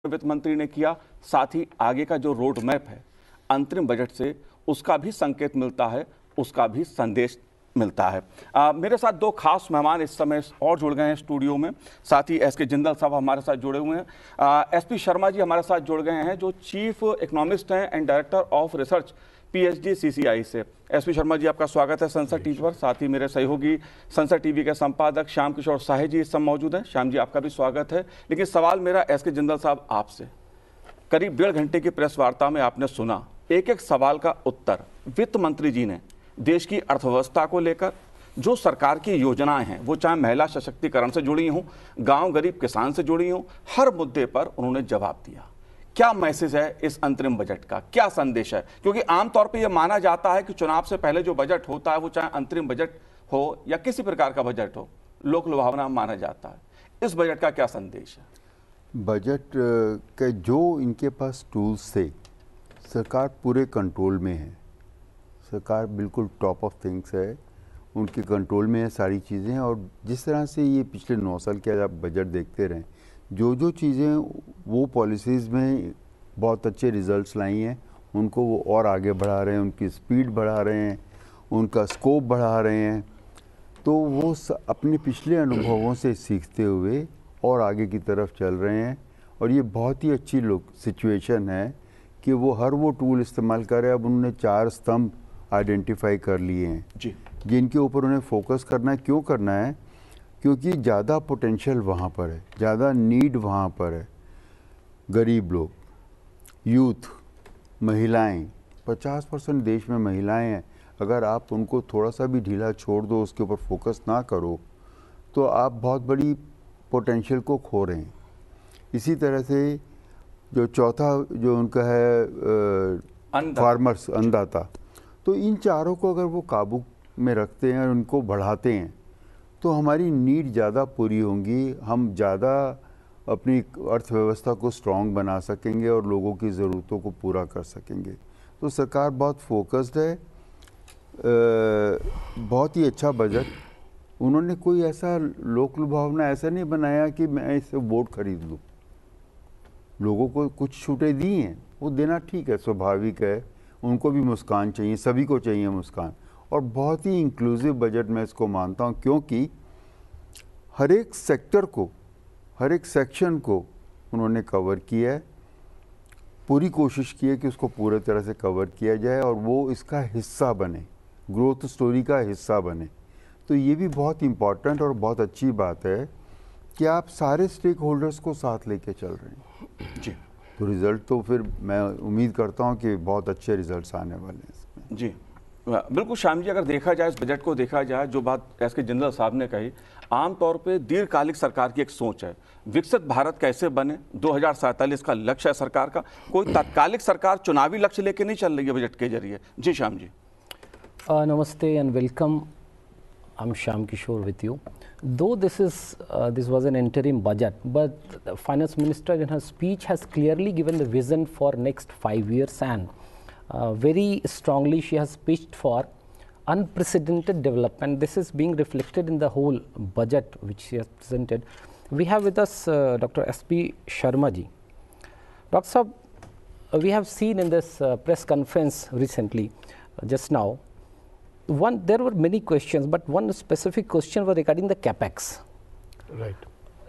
वित्त मंत्री ने किया, साथ ही आगे का जो रोड मैप है अंतरिम बजट से, उसका भी संकेत मिलता है, उसका भी संदेश मिलता है। मेरे साथ दो खास मेहमान इस समय और जुड़ गए हैं स्टूडियो में। साथ ही एसके जिंदल साहब हमारे साथ जुड़े हुए हैं। एसपी शर्मा जी हमारे साथ जुड़ गए हैं, जो चीफ इकोनॉमिस्ट हैं and director of research PhD CCI से। एसपी शर्मा जी, आपका स्वागत है संसद टीवी पर। साथ ही मेरे सहयोगी संसद टीवी के संपादक श्याम किशोर साहे जी इस समय मौजूद हैं। श्याम जी, आपका भी स्वागत है। लेकिन सवाल मेरा एसके जिंदल साहब आपसे, करीब 1.5 घंटे की प्रेस वार्ता में आपने सुना एक एक सवाल का उत्तर वित्त मंत्री जी ने देश की अर्थव्यवस्था को लेकर, जो सरकार की योजनाएं हैं वो चाहे महिला सशक्तिकरण से जुड़ी हों, गांव गरीब किसान से जुड़ी हों, हर मुद्दे पर उन्होंने जवाब दिया। क्या मैसेज है इस अंतरिम बजट का, क्या संदेश है? क्योंकि आमतौर पर यह माना जाता है कि चुनाव से पहले जो बजट होता है वो चाहे अंतरिम बजट हो या किसी प्रकार का बजट हो, लोक लुभावना माना जाता है। इस बजट का क्या संदेश है? बजट के जो इनके पास टूल्स थे, सरकार पूरे कंट्रोल में है। सरकार बिल्कुल टॉप ऑफ थिंग्स है, उनके कंट्रोल में है सारी चीज़ें। और जिस तरह से ये पिछले 9 साल के आप बजट देखते रहें, जो चीज़ें वो पॉलिसीज़ में बहुत अच्छे रिजल्ट्स लाई हैं, उनको वो और आगे बढ़ा रहे हैं, उनकी स्पीड बढ़ा रहे हैं, उनका स्कोप बढ़ा रहे हैं। तो वो अपने पिछले अनुभवों से सीखते हुए और आगे की तरफ चल रहे हैं। और ये बहुत ही अच्छी सिचुएशन है कि वो हर वो टूल इस्तेमाल कर रहे हैं। अब उन्होंने 4 स्तंभ आइडेंटिफाई कर लिए हैं जी, जिनके ऊपर उन्हें फोकस करना है। क्यों करना है? क्योंकि ज़्यादा पोटेंशियल वहाँ पर है, ज़्यादा नीड वहाँ पर है। गरीब लोग, यूथ, महिलाएं, 50% देश में महिलाएं हैं। अगर आप उनको थोड़ा सा भी ढीला छोड़ दो, उसके ऊपर फोकस ना करो, तो आप बहुत बड़ी पोटेंशियल को खो रहे हैं। इसी तरह से जो चौथा जो उनका है फार्मर्स, अन्नदाता, तो इन चारों को अगर वो काबू में रखते हैं और उनको बढ़ाते हैं तो हमारी नीड ज़्यादा पूरी होंगी, हम ज़्यादा अपनी अर्थव्यवस्था को स्ट्रॉन्ग बना सकेंगे और लोगों की ज़रूरतों को पूरा कर सकेंगे। तो सरकार बहुत फोकस्ड है। बहुत ही अच्छा बजट। उन्होंने कोई ऐसा लोक लुभावना ऐसा नहीं बनाया कि मैं इससे वोट खरीद लूँ। लोगों को कुछ छूटें दी हैं, वो देना ठीक है, स्वाभाविक है। उनको भी मुस्कान चाहिए, सभी को चाहिए मुस्कान। और बहुत ही इंक्लूसिव बजट मैं इसको मानता हूँ, क्योंकि हर एक सेक्टर को, हर एक सेक्शन को उन्होंने कवर किया है। पूरी कोशिश की है कि उसको पूरे तरह से कवर किया जाए और वो इसका हिस्सा बने, ग्रोथ स्टोरी का हिस्सा बने। तो ये भी बहुत इम्पॉर्टेंट और बहुत अच्छी बात है कि आप सारे स्टेक होल्डर्स को साथ लेके चल रहे हैं। जी, तो रिज़ल्ट तो फिर मैं उम्मीद करता हूँ कि बहुत अच्छे रिजल्ट्स आने वाले हैं इसमें। जी बिल्कुल श्याम जी, अगर देखा जाए इस बजट को देखा जाए, जो बात एसके जिंदल साहब ने कही, आमतौर पे दीर्घकालिक सरकार की एक सोच है, विकसित भारत कैसे बने, 2047 का लक्ष्य है सरकार का। कोई तात्कालिक सरकार चुनावी लक्ष्य लेके नहीं चल रही है बजट के जरिए। जी Shyam ji. Namaste and welcome. I'm Shyam Kishore with you. Though this was an interim budget, but the finance minister in her speech has clearly given the vision for next 5 years, and very strongly she has pitched for unprecedented development. This is being reflected in the whole budget which she has presented. We have with us Dr. S.P. Sharma ji. Dr. Saab, we have seen in this press conference recently, just now, there were many questions, but one specific question was regarding the capex. Right.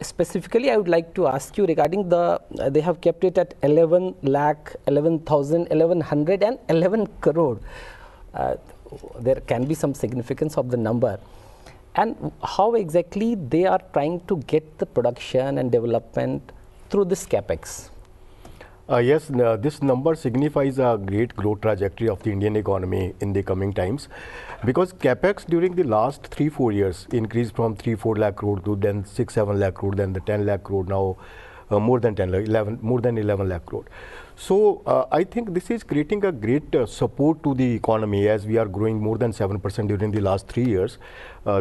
Specifically, I would like to ask you regarding they have kept it at 11 lakh, 11,000, 1100 and 11 crore. There can be some significance of the number. And how exactly they are trying to get the production and development through this capex? Yes, this number signifies a great growth trajectory of the Indian economy in the coming times, because capex during the last 3-4 years increased from 3-4 lakh crore to then 6-7 lakh crore, then the 10 lakh crore, now more than 11 lakh crore. So I think this is creating a great support to the economy, as we are growing more than 7% during the last 3 years.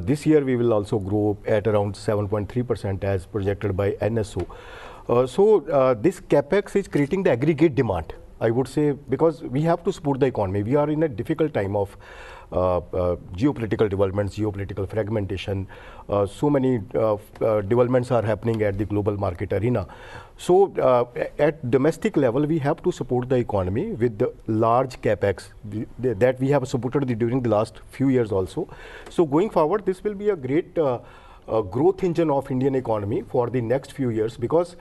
This year we will also grow at around 7.3% as projected by NSO. This capex is creating the aggregate demand, I would say, because we have to support the economy. We are in a difficult time of geopolitical developments, geopolitical fragmentation. So many developments are happening at the global market arena. So at domestic level, we have to support the economy with the large capex that we have supported during the last few years also. So going forward, this will be a great growth engine of Indian economy for the next few years, because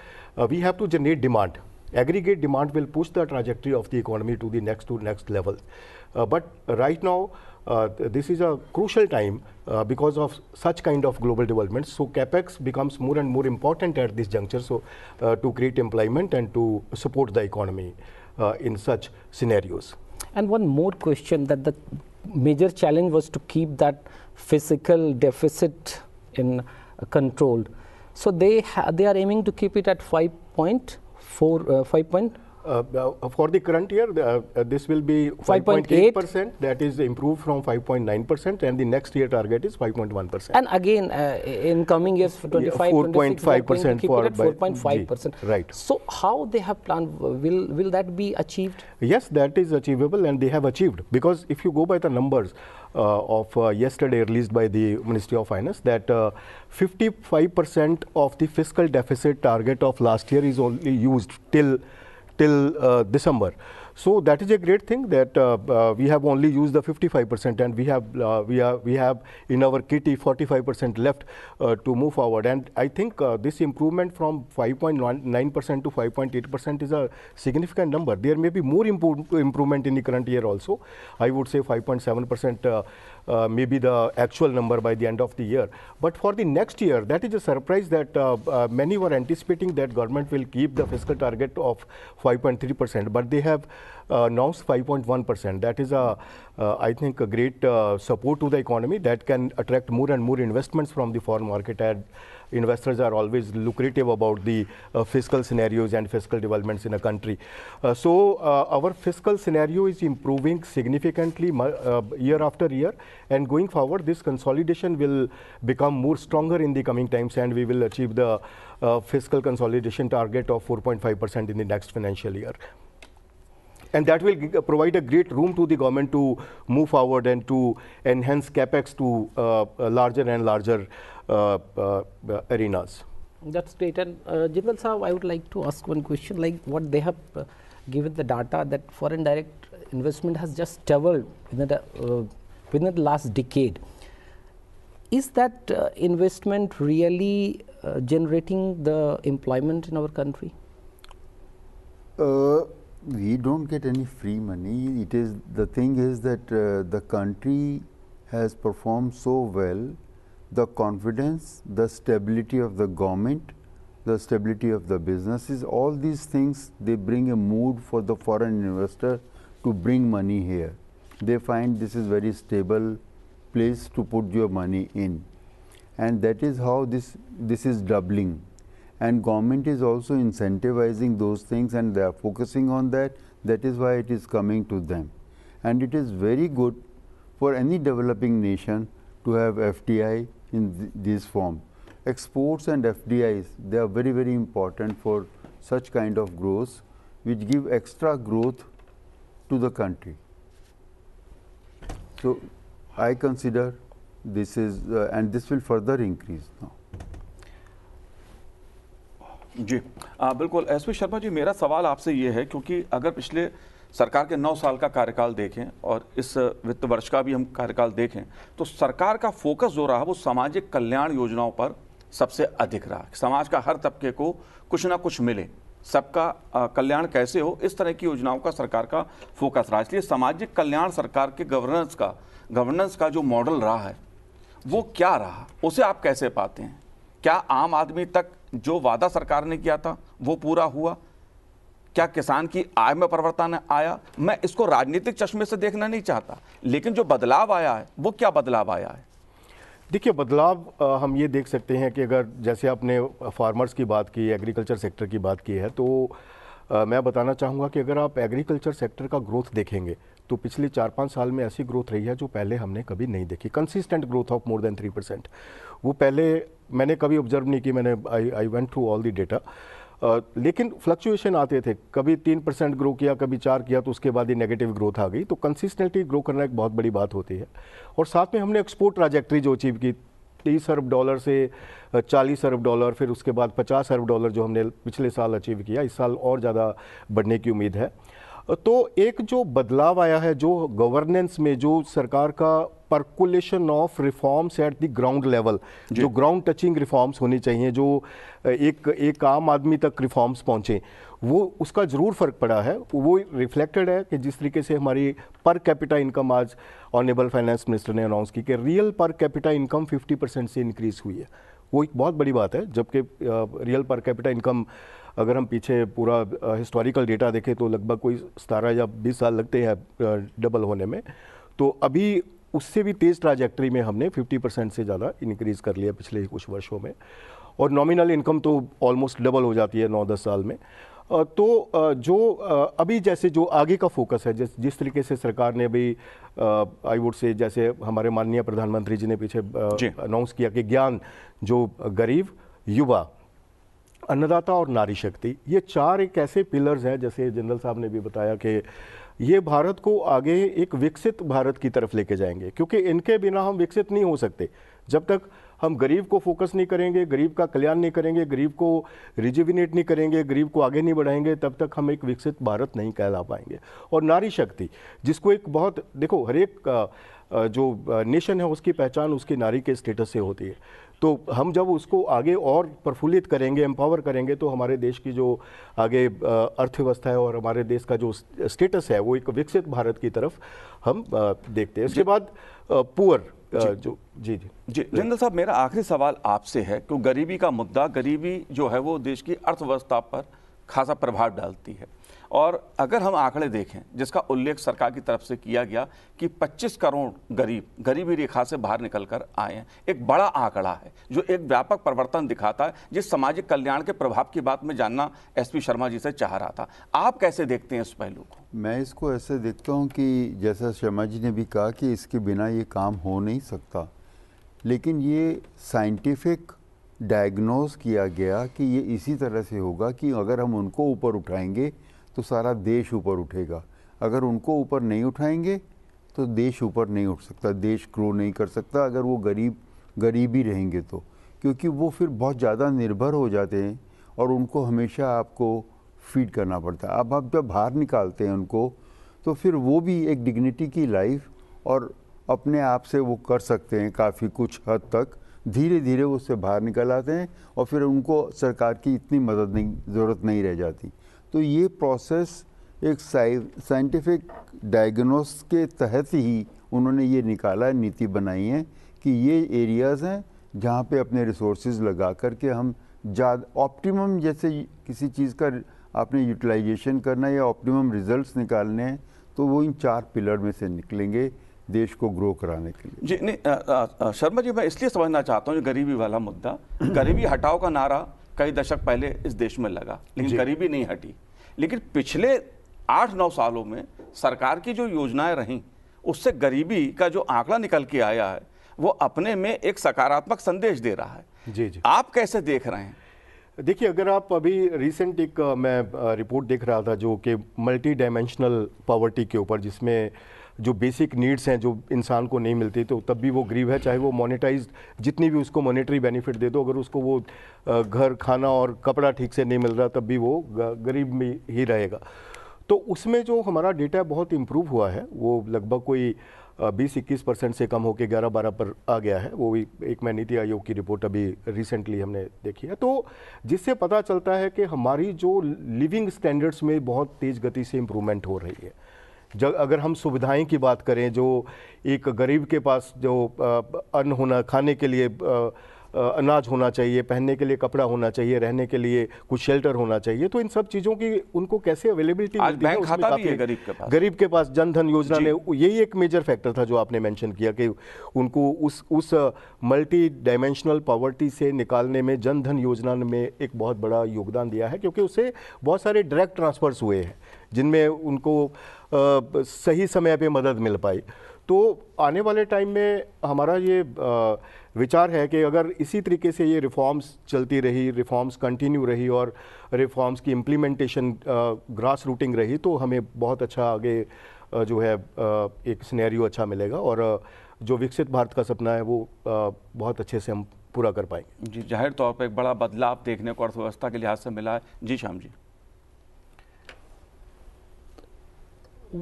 we have to generate demand. Aggregate demand will push the trajectory of the economy to the next level. But right now, this is a crucial time because of such kind of global developments. So capex becomes more and more important at this juncture. So to create employment and to support the economy in such scenarios. And one more question, that the major challenge was to keep that fiscal deficit in controlled. So they are aiming to keep it at 5.4. For the current year, this will be 5.8%. That is improved from 5.9%, and the next year target is 5.1%. And again, in coming years, for 25, 4.5% keep it at 4.5%. Right. So how they have planned? Will that be achieved? Yes, that is achievable, and they have achieved, because if you go by the numbers of yesterday released by the Ministry of Finance, that 55% of the fiscal deficit target of last year is only used till December. So that is a great thing, that we have only used the 55%, and we have in our kitty 45% left to move forward. And I think this improvement from 5.9% to 5.8% is a significant number. There may be more improvement in the current year also. I would say 5.7% may be the actual number by the end of the year. But for the next year, that is a surprise, that many were anticipating that government will keep the fiscal target of 5.3%, but they have announced 5.1%. That is I think a great support to the economy that can attract more and more investments from the foreign market. And investors are always lucrative about the fiscal scenarios and fiscal developments in a country. So our fiscal scenario is improving significantly year after year, and going forward, this consolidation will become more stronger in the coming times, and we will achieve the fiscal consolidation target of 4.5% in the next financial year. And that will provide a great room to the government to move forward and to enhance capex to larger and larger arenas. That's great. And Jindal Sahab, I would like to ask one question, like what they have given the data that foreign direct investment has just doubled within the last decade. Is that investment really generating the employment in our country? We don't get any free money. The thing is that the country has performed so well. The confidence, the stability of the government, the stability of the businesses, all these things, they bring a mood for the foreign investor to bring money here. They find this is very stable place to put your money in, and that is how this is doubling. And government is also incentivizing those things, and they are focusing on that. That is why it is coming to them. And it is very good for any developing nation to have FDI in this form. Exports and FDIs, they are very, very important for such kind of growth, which give extra growth to the country. So I consider this is, and this will further increase now. जी बिल्कुल SP Sharma ji, मेरा सवाल आपसे ये है, क्योंकि अगर पिछले सरकार के 9 साल का कार्यकाल देखें और इस वित्त वर्ष का भी हम कार्यकाल देखें, तो सरकार का फोकस जो रहा वो सामाजिक कल्याण योजनाओं पर सबसे अधिक रहा। समाज का हर तबके को कुछ ना कुछ मिले, सबका कल्याण कैसे हो, इस तरह की योजनाओं का सरकार का फोकस रहा। इसलिए सामाजिक कल्याण सरकार के गवर्नेंस का जो मॉडल रहा है वो क्या रहा, उसे आप कैसे पाते हैं? क्या आम आदमी तक जो वादा सरकार ने किया था वो पूरा हुआ? क्या किसान की आय में परिवर्तन आया? मैं इसको राजनीतिक चश्मे से देखना नहीं चाहता, लेकिन जो बदलाव आया है वो क्या बदलाव आया है? देखिए, बदलाव हम ये देख सकते हैं कि अगर जैसे आपने फार्मर्स की बात की, एग्रीकल्चर सेक्टर की बात की है, तो मैं बताना चाहूँगा कि अगर आप एग्रीकल्चर सेक्टर का ग्रोथ देखेंगे तो पिछले 4-5 साल में ऐसी ग्रोथ रही है जो पहले हमने कभी नहीं देखी। Consistent growth of more than 3%। वो पहले मैंने कभी ऑब्जर्व नहीं की। मैंने I went through all the data. लेकिन फ्लक्चुएशन आते थे, कभी 3% ग्रो किया, कभी 4 किया, तो उसके बाद ही नेगेटिव ग्रोथ आ गई। तो कंसिस्टेंटली ग्रो करना एक बहुत बड़ी बात होती है। और साथ में हमने एक्सपोर्ट ट्रैजेक्टरी जो अचीव की, $30 अरब से $40 अरब, फिर उसके बाद $50 अरब जो हमने पिछले साल अचीव किया, इस साल और ज़्यादा बढ़ने की उम्मीद है। तो एक जो बदलाव आया है जो गवर्नेंस में, जो सरकार का percolation of reforms at the ground level, जो ग्राउंड टचिंग रिफॉर्म्स होनी चाहिए, जो एक आम आदमी तक रिफॉर्म्स पहुंचे, वो उसका ज़रूर फ़र्क पड़ा है। वो रिफ्लेक्टेड है कि जिस तरीके से हमारी पर कैपिटा इनकम, आज ऑनरेबल फाइनेंस मिनिस्टर ने अनाउंस की कि रियल पर कैपिटा इनकम 50% से इंक्रीज़ हुई है। वो एक बहुत बड़ी बात है, जबकि रियल पर कैपिटा इनकम अगर हम पीछे पूरा हिस्टोरिकल डेटा देखें तो लगभग कोई 17 या 20 साल लगते हैं डबल होने में। तो अभी उससे भी तेज़ ट्रैजेक्टरी में हमने 50% से ज़्यादा इंक्रीज़ कर लिया पिछले कुछ वर्षों में। और नॉमिनल इनकम तो ऑलमोस्ट डबल हो जाती है 9-10 साल में। तो जो अभी जैसे जो आगे का फोकस है, जिस तरीके से सरकार ने अभी आई वुड से, जैसे हमारे माननीय प्रधानमंत्री जी ने पीछे अनाउंस किया कि ज्ञान, जो गरीब, युवा, अन्नदाता और नारी शक्ति, ये 4 एक ऐसे पिलर्स हैं, जैसे जनरल साहब ने भी बताया कि ये भारत को आगे एक विकसित भारत की तरफ लेके जाएंगे, क्योंकि इनके बिना हम विकसित नहीं हो सकते। जब तक हम गरीब को फोकस नहीं करेंगे, गरीब का कल्याण नहीं करेंगे, गरीब को रिजुविनेट नहीं करेंगे, गरीब को आगे नहीं बढ़ाएंगे, तब तक हम एक विकसित भारत नहीं कहला पाएंगे। और नारी शक्ति, जिसको एक बहुत, देखो, हर एक जो नेशन है उसकी पहचान उसकी नारी के स्टेटस से होती है। तो हम जब उसको आगे और प्रफुल्लित करेंगे, एम्पावर करेंगे, तो हमारे देश की जो आगे अर्थव्यवस्था है और हमारे देश का जो स्टेटस है वो एक विकसित भारत की तरफ हम देखते हैं। उसके बाद पुअर जो जी जनरल साहब, मेरा आखिरी सवाल आपसे है कि गरीबी का मुद्दा, गरीबी जो है वो देश की अर्थव्यवस्था पर खासा प्रभाव डालती है। और अगर हम आंकड़े देखें, जिसका उल्लेख सरकार की तरफ से किया गया कि 25 करोड़ गरीब गरीबी रेखा से बाहर निकलकर आए हैं, एक बड़ा आंकड़ा है जो एक व्यापक परिवर्तन दिखाता है, जिस सामाजिक कल्याण के प्रभाव की बात मैं जानना एसपी शर्मा जी से चाह रहा था। आप कैसे देखते हैं इस पहलू को? मैं इसको ऐसे देखता हूँ कि जैसा शर्मा जी ने भी कहा कि इसके बिना ये काम हो नहीं सकता, लेकिन ये साइंटिफिक डायग्नोज किया गया कि ये इसी तरह से होगा कि अगर हम उनको ऊपर उठाएंगे तो सारा देश ऊपर उठेगा, अगर उनको ऊपर नहीं उठाएंगे तो देश ऊपर नहीं उठ सकता, देश ग्रो नहीं कर सकता अगर वो गरीब ही रहेंगे तो, क्योंकि वो फिर बहुत ज़्यादा निर्भर हो जाते हैं और उनको हमेशा आपको फीड करना पड़ता है। अब आप जब बाहर निकालते हैं उनको, तो फिर वो भी एक डिग्निटी की लाइफ और अपने आप से वो कर सकते हैं काफ़ी कुछ हद तक, धीरे धीरे उससे बाहर निकल आते हैं और फिर उनको सरकार की इतनी मदद नहीं, ज़रूरत नहीं रह जाती। तो ये प्रोसेस एक साइंटिफिक डायग्नोस के तहत ही उन्होंने ये निकाला है, नीति बनाई है कि ये एरियाज़ हैं जहाँ पे अपने रिसोर्सेज लगा करके हम ज़्यादा ऑप्टिमम, जैसे किसी चीज़ का आपने यूटिलाइजेशन करना या ऑप्टिमम रिजल्ट्स निकालने हैं, तो वो इन 4 पिलर में से निकलेंगे देश को ग्रो कराने के लिए। जी नहीं, शर्मा जी, मैं इसलिए समझना चाहता हूँ, गरीबी वाला मुद्दा, गरीबी हटाओ का नारा कई दशक पहले इस देश में लगा, लेकिन गरीबी नहीं हटी। लेकिन पिछले 8-9 सालों में सरकार की जो योजनाएं रहीं, उससे गरीबी का जो आंकड़ा निकल के आया है वो अपने में एक सकारात्मक संदेश दे रहा है। जी। आप कैसे देख रहे हैं? देखिए, अगर आप अभी रिसेंट एक मैं रिपोर्ट देख रहा था जो कि मल्टी डायमेंशनल पॉवर्टी के ऊपर, जिसमें जो बेसिक नीड्स हैं जो इंसान को नहीं मिलती, तो तब भी वो गरीब है, चाहे वो मोनेटाइज जितनी भी उसको मॉनेटरी बेनिफिट दे दो, अगर उसको वो घर, खाना और कपड़ा ठीक से नहीं मिल रहा, तब भी वो गरीब में ही रहेगा। तो उसमें जो हमारा डेटा बहुत इम्प्रूव हुआ है, वो लगभग कोई 20-21% से कम होकर 11-12 पर आ गया है। वो भी एक मैं नीति आयोग की रिपोर्ट अभी रिसेंटली हमने देखी है, तो जिससे पता चलता है कि हमारी जो लिविंग स्टैंडर्ड्स में बहुत तेज़ गति से इम्प्रूवमेंट हो रही है। जब अगर हम सुविधाएं की बात करें, जो एक गरीब के पास जो अन्न होना, खाने के लिए अनाज होना चाहिए, पहनने के लिए कपड़ा होना चाहिए, रहने के लिए कुछ शेल्टर होना चाहिए, तो इन सब चीज़ों की उनको कैसे अवेलेबिलिटी मिलती है, बैंक खाता भी है गरीब के पास जन धन योजना में यही एक मेजर फैक्टर था जो आपने मेंशन किया कि उनको उस मल्टी डायमेंशनल पॉवर्टी से निकालने में जन धन योजना में एक बहुत बड़ा योगदान दिया है, क्योंकि उससे बहुत सारे डायरेक्ट ट्रांसफर्स हुए हैं जिनमें उनको सही समय पे मदद मिल पाई। तो आने वाले टाइम में हमारा ये विचार है कि अगर इसी तरीके से ये रिफॉर्म्स चलती रही, रिफॉर्म्स कंटिन्यू रही और रिफॉर्म्स की इम्प्लीमेंटेशन ग्रास रूटिंग रही, तो हमें बहुत अच्छा आगे जो है एक सिनेरियो अच्छा मिलेगा और जो विकसित भारत का सपना है वो बहुत अच्छे से हम पूरा कर पाएंगे। जी, जाहिर तौर पर एक बड़ा बदलाव देखने को अर्थव्यवस्था के लिहाज से मिला है। जी Shyam ji.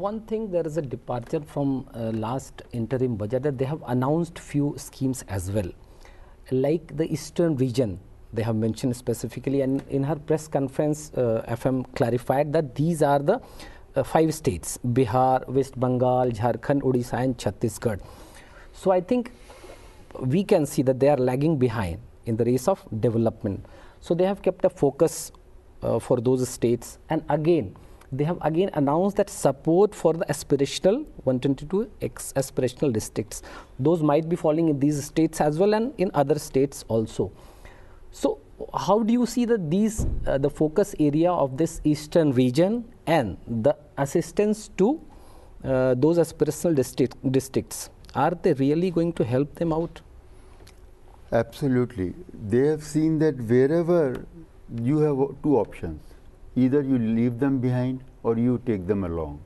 One thing, there is a departure from last interim budget, that they have announced few schemes as well, like the eastern region they have mentioned specifically, and in her press conference FM clarified that these are the 5 states: Bihar, West Bengal, Jharkhand, Odisha and Chhattisgarh. So I think we can see that they are lagging behind in the race of development. So they have kept a focus for those states, and again they have again announced that support for the aspirational 122 aspirational districts. Those might be falling in these states as well and in other states also. So how do you see that these the focus area of this eastern region and the assistance to those aspirational districts, are they really going to help them out? Absolutely. They have seen that wherever you have 2 options, either you leave them behind or you take them along.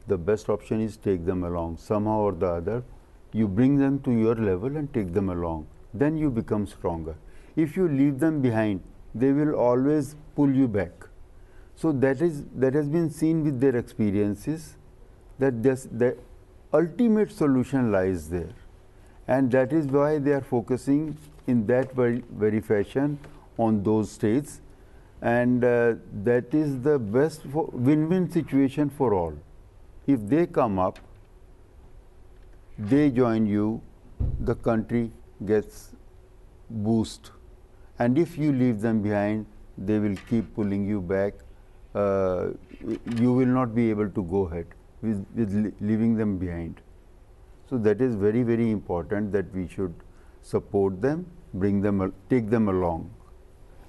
The best option is take them along. Somehow or the other, you bring them to your level and take them along. Then you become stronger. If you leave them behind, they will always pull you back. So that has been seen with their experiences, that the ultimate solution lies there. And that is why they are focusing in that very fashion on those states. And that is the best win-win situation for all. If they come up, they join you, the country gets boost. And if you leave them behind, they will keep pulling you back. You will not be able to go ahead with leaving them behind. So that is very, very important that we should support them, bring them, take them along.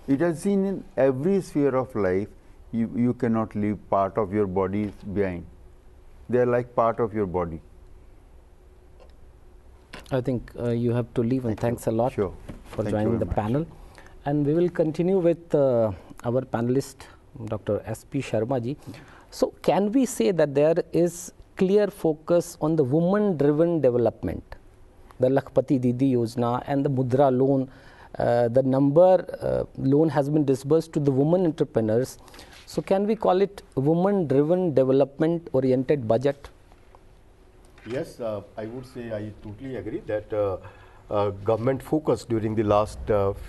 It has seen in every sphere of life, you cannot leave part of your body behind. They are like part of your body. I think you have to leave, and thanks a lot Sure. for Thank joining you the very much. panel. And we will continue with our panelist, Dr. S.P. Sharma ji. So can we say that there is clear focus on the woman-driven development? The Lakhpati Didi Yojana and the Mudra loan, the loan has been disbursed to the women entrepreneurs. So can we call it woman-driven development oriented budget? Yes, I would say I totally agree that government focus during the last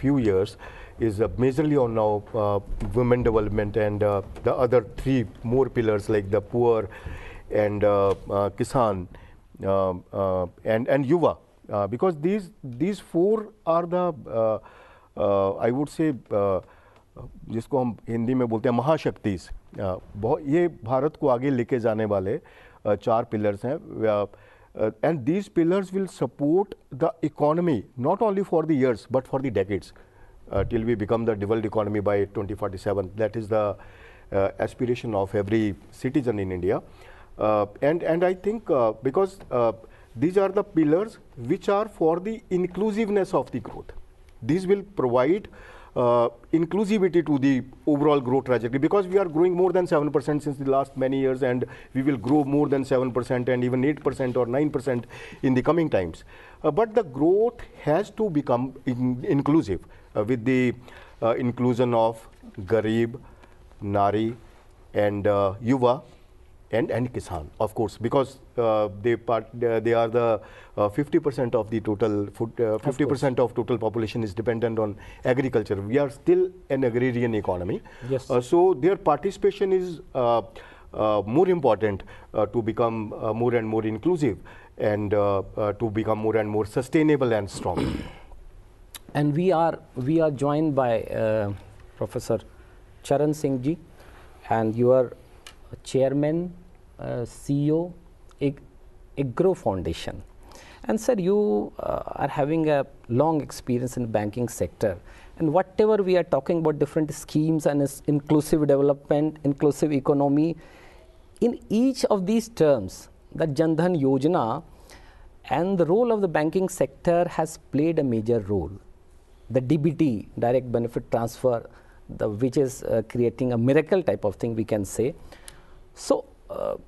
few years is majorly on now women development and the other 3 more pillars like the poor and Kisan and Yuva. Because these 4 are the I would say जिसको हम हिंदी में बोलते हैं महाशक्तिस, ये भारत को आगे लेके जाने वाले 4 pillars हैं, and these pillars will support the economy not only for the years but for the decades till we become the developed economy by 2047. That is the aspiration of every citizen in India, and I think because these are the pillars which are for the inclusiveness of the growth. These will provide inclusivity to the overall growth trajectory, because we are growing more than 7% since the last many years, and we will grow more than 7% and even 8% or 9% in the coming times. But the growth has to become inclusive with the inclusion of Garib, Nari and Yuva and Kisan, of course, because they are the 50% of the total food, 50% of total population is dependent on agriculture. We are still an agrarian economy. Yes. So their participation is more important to become more and more inclusive and to become more and more sustainable and strong. And we are joined by Professor Charan Singh ji, and you are Chairman, CEO, IGRO Foundation. And sir, you are having a long experience in the banking sector. And whatever we are talking about different schemes and inclusive development, inclusive economy, in each of these terms, the Jan Dhan Yojana and the role of the banking sector has played a major role. The DBT, direct benefit transfer, which is creating a miracle type of thing, we can say. So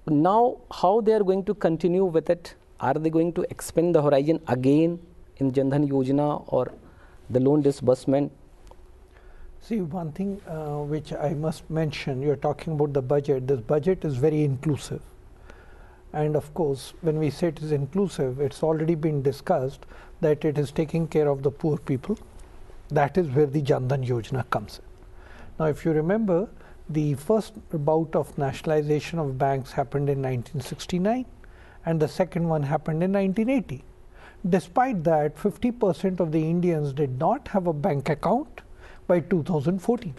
now how they are going to continue with it? Are they going to expand the horizon again in Jan Dhan Yojana or the loan disbursement? See, one thing which I must mention, you're talking about the budget. This budget is very inclusive. And of course, when we say it is inclusive, it's already been discussed that it is taking care of the poor people. That is where the Jan Dhan Yojana comes in. Now, if you remember, the first bout of nationalization of banks happened in 1969 and the second one happened in 1980. Despite that, 50% of the Indians did not have a bank account by 2014.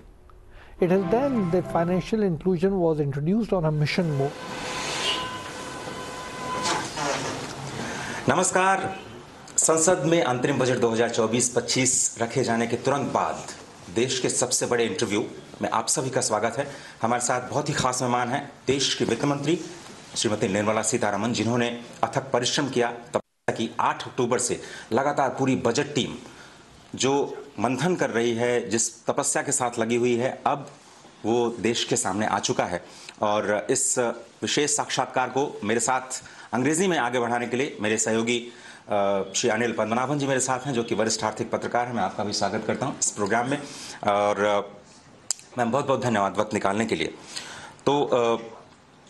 It is then that financial inclusion was introduced on a mission mode. नमस्कार। संसद में अंतरिम budget 2024-25 रखे जाने के तुरंत बाद देश के सबसे बड़े इंटरव्यू में आप सभी का स्वागत है। हमारे साथ बहुत ही खास मेहमान हैं देश के वित्त मंत्री श्रीमती निर्मला सीतारमण, जिन्होंने अथक परिश्रम किया तपस्या की। 8 अक्टूबर से लगातार पूरी बजट टीम जो मंथन कर रही है, जिस तपस्या के साथ लगी हुई है, अब वो देश के सामने आ चुका है। और इस विशेष साक्षात्कार को मेरे साथ अंग्रेजी में आगे बढ़ाने के लिए मेरे सहयोगी श्री अनिल पद्मनाभन जी मेरे साथ हैं, जो कि वरिष्ठ आर्थिक पत्रकार हैं। मैं आपका भी स्वागत करता हूं इस प्रोग्राम में और मैं बहुत बहुत धन्यवाद वक्त निकालने के लिए। तो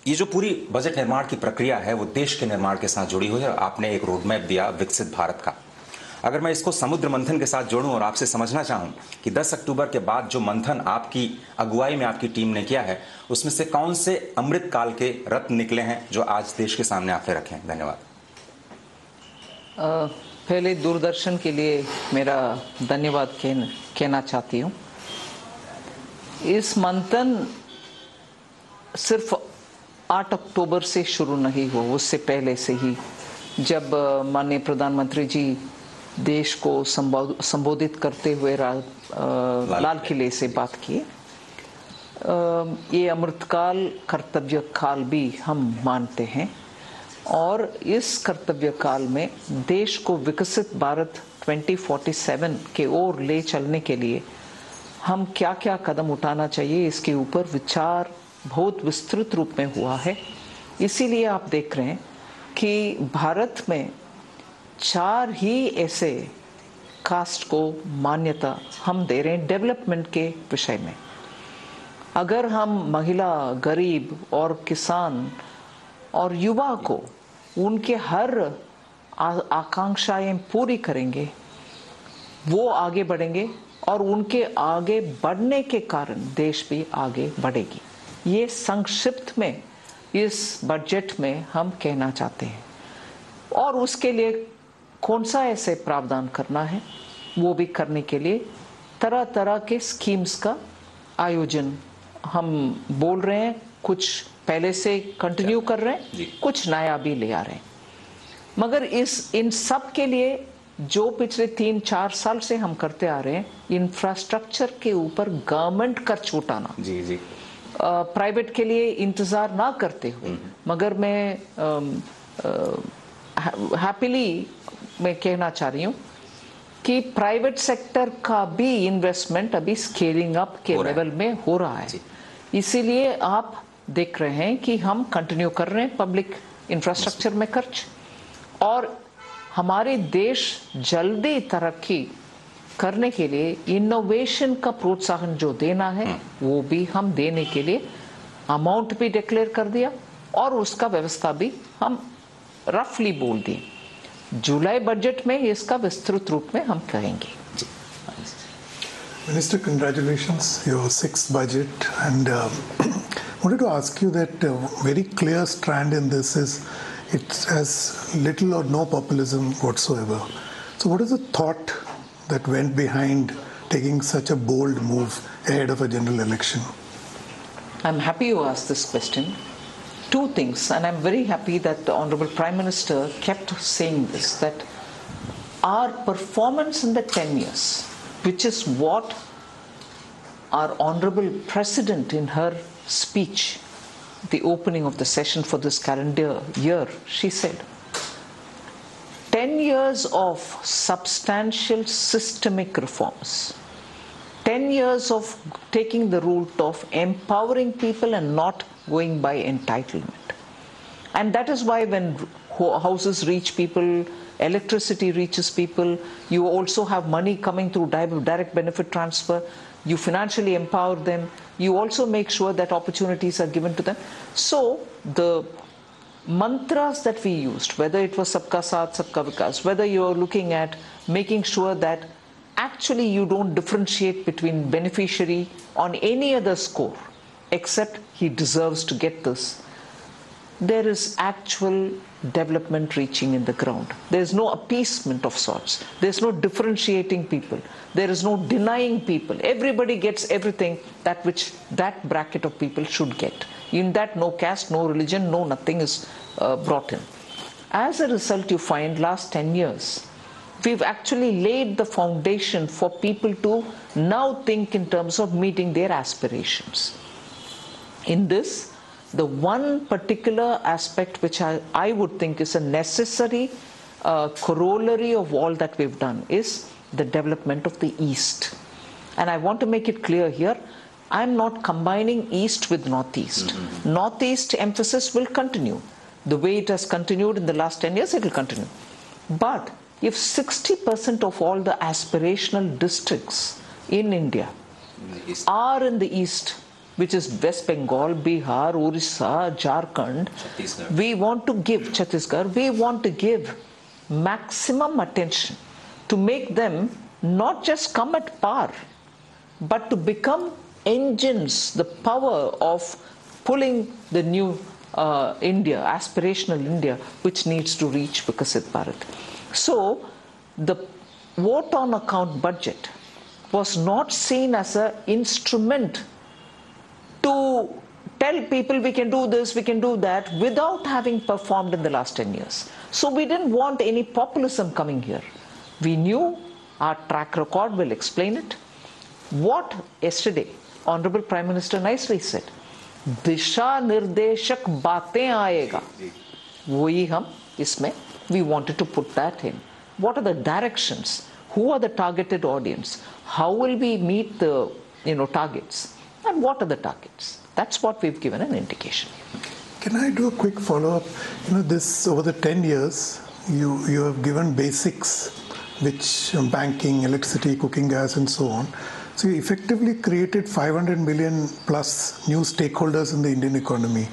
ये जो पूरी बजट निर्माण की प्रक्रिया है वो देश के निर्माण के साथ जुड़ी हुई है। आपने एक रोड मैप दिया विकसित भारत का। अगर मैं इसको समुद्र मंथन के साथ जोड़ूं और आपसे समझना चाहूं कि 10 अक्टूबर के बाद जो मंथन आपकी अगुवाई में आपकी टीम ने किया है, उसमें से कौन से अमृत काल के रत्न निकले हैं जो आज देश के सामने आपने रखे हैं? धन्यवाद। पहले दूरदर्शन के लिए मेरा धन्यवाद कहना चाहती हूँ। इस मंथन सिर्फ 8 अक्टूबर से शुरू नहीं हुआ, उससे पहले से ही जब माननीय प्रधानमंत्री जी देश को संबोधित करते हुए लाल किले से बात किए। ये अमृतकाल कर्तव्य काल भी हम मानते हैं और इस कर्तव्य काल में देश को विकसित भारत 2047 के ओर ले चलने के लिए हम क्या क्या कदम उठाना चाहिए, इसके ऊपर विचार बहुत विस्तृत रूप में हुआ है। इसीलिए आप देख रहे हैं कि भारत में 4 ही ऐसे कास्ट को मान्यता हम दे रहे हैं डेवलपमेंट के विषय में। अगर हम महिला, गरीब और किसान और युवा को उनके हर आकांक्षाएं पूरी करेंगे, वो आगे बढ़ेंगे और उनके आगे बढ़ने के कारण देश भी आगे बढ़ेगी। ये संक्षिप्त में इस बजट में हम कहना चाहते हैं और उसके लिए कौन सा ऐसे प्रावधान करना है वो भी करने के लिए तरह तरह के स्कीम्स का आयोजन हम बोल रहे हैं। कुछ पहले से कंटिन्यू कर रहे हैं, कुछ नया भी ले आ रहे हैं। मगर इन सब के लिए जो पिछले 3-4 साल से हम करते आ रहे हैं, इंफ्रास्ट्रक्चर के ऊपर गवर्नमेंट कर छूटाना, प्राइवेट के लिए इंतजार ना करते हुए, मगर मैं हैप्पीली मैं कहना चाह रही हूँ कि प्राइवेट सेक्टर का भी इन्वेस्टमेंट अभी स्केलिंग अप के लेवल में हो रहा है। इसीलिए आप देख रहे हैं कि हम कंटिन्यू कर रहे हैं पब्लिक इंफ्रास्ट्रक्चर में खर्च और हमारे देश जल्दी तरक्की करने के लिए इनोवेशन का प्रोत्साहन जो देना है वो भी हम देने के लिए अमाउंट भी डिक्लेयर कर दिया और उसका व्यवस्था भी हम रफली बोल दिए। जुलाई बजट में इसका विस्तृत रूप में हम कहेंगे। Minister, congratulations, your 6th budget, and wanted to ask you that very clear strand in this is it has little or no populism whatsoever. So what is the thought that went behind taking such a bold move ahead of a general election? I'm happy you asked this question. 2 things, and I'm very happy that the Honorable Prime Minister kept saying this, that our performance in the 10 years, which is what our Honorable President in her speech, the opening of the session for this calendar year, she said, 10 years of substantial systemic reforms, 10 years of taking the route of empowering people and not going by entitlement. And that is why when houses reach people, electricity reaches people, you also have money coming through direct benefit transfer, you financially empower them, you also make sure that opportunities are given to them. So the mantras that we used, whether it was Sabka Saath, Sabka Vikas, whether you're looking at making sure that actually you don't differentiate between beneficiary on any other score except he deserves to get this, there is actual development reaching in the ground. There is no appeasement of sorts. There is no differentiating people. There is no denying people. Everybody gets everything that which that bracket of people should get. In that, no caste, no religion, no nothing is brought in. As a result, you find last 10 years, we've actually laid the foundation for people to now think in terms of meeting their aspirations. In this, the one particular aspect which I would think is a necessary corollary of all that we've done is the development of the East. And I want to make it clear here, I'm not combining East with Northeast. Mm-hmm. Northeast emphasis will continue. The way it has continued in the last 10 years, it will continue. But if 60% of all the aspirational districts in India are in the East, which is West Bengal, Bihar, Orissa, Jharkhand, we want to give, Chhattisgarh, we want to give maximum attention to make them not just come at par, but to become engines, the power of pulling the new India, aspirational India, which needs to reach Vikasit Bharat. So the vote on account budget was not seen as an instrument to tell people we can do this, we can do that, without having performed in the last 10 years. So we didn't want any populism coming here. We knew our track record will explain it. What yesterday Honorable Prime Minister nicely said, Disha Nirdeshak Baatein Aayega. Wohi hum isme, we wanted to put that in. What are the directions? Who are the targeted audience? How will we meet the targets? And what are the targets? That's what we've given an indication. Can I do a quick follow-up? This over the 10 years, you have given basics, which banking, electricity, cooking gas, and so on. So you effectively created 500 million plus new stakeholders in the Indian economy.